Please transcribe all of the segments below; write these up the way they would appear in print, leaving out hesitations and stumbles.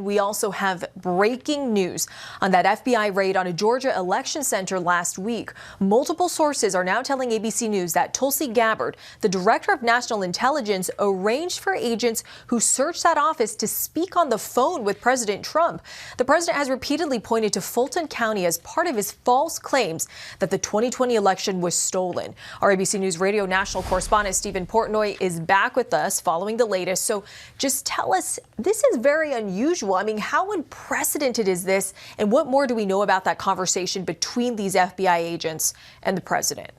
we also have breaking news on that FBI raid on a Georgia election center last week. Multiple sources are now telling ABC News that Tulsi Gabbard, the director of national intelligence, arranged for agents who searched that office to speak on the phone with President Trump. The president has repeatedly pointed to Fulton County as part of his false claims that the 2020 election was stolen. Our ABC News Radio national correspondent Stephen Portnoy is back with us following the latest. So just tell us, this is very unusual. I mean, how unprecedented is this? And what more do we know about that conversation between these FBI agents and the president?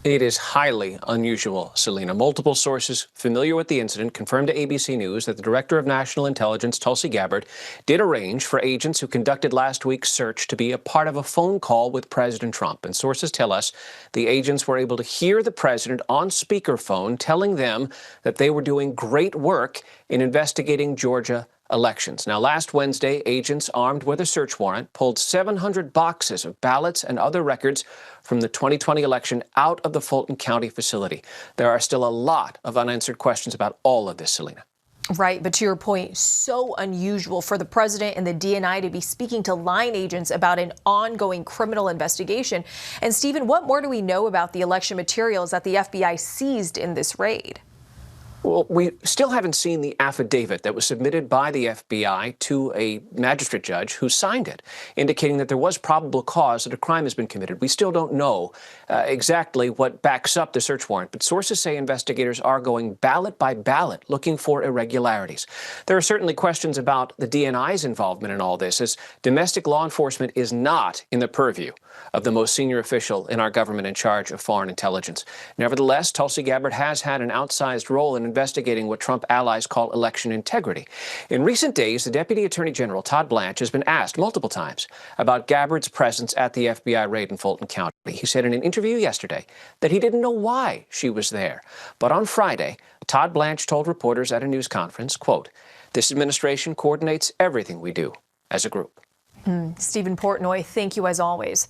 It is highly unusual, Selena. Multiple sources familiar with the incident confirmed to ABC News that the Director of National Intelligence, Tulsi Gabbard, did arrange for agents who conducted last week's search to be a part of a phone call with President Trump. And sources tell us the agents were able to hear the president on speakerphone telling them that they were doing great work in investigating Georgia elections. Now, last Wednesday, agents armed with a search warrant pulled 700 boxes of ballots and other records from the 2020 election out of the Fulton County facility. There are still a lot of unanswered questions about all of this, Selena. Right, but to your point, so unusual for the president and the DNI to be speaking to line agents about an ongoing criminal investigation. And Stephen, what more do we know about the election materials that the FBI seized in this raid? Well, we still haven't seen the affidavit that was submitted by the FBI to a magistrate judge who signed it, indicating that there was probable cause that a crime has been committed. We still don't know exactly what backs up the search warrant, but sources say investigators are going ballot by ballot looking for irregularities. There are certainly questions about the DNI's involvement in all this, as domestic law enforcement is not in the purview of the most senior official in our government in charge of foreign intelligence. Nevertheless, Tulsi Gabbard has had an outsized role in investigating what Trump allies call election integrity. In recent days, the Deputy Attorney General, Todd Blanche, has been asked multiple times about Gabbard's presence at the FBI raid in Fulton County. He said in an interview yesterday that he didn't know why she was there. But on Friday, Todd Blanche told reporters at a news conference, quote, "This administration coordinates everything we do as a group." Stephen Portnoy, thank you as always.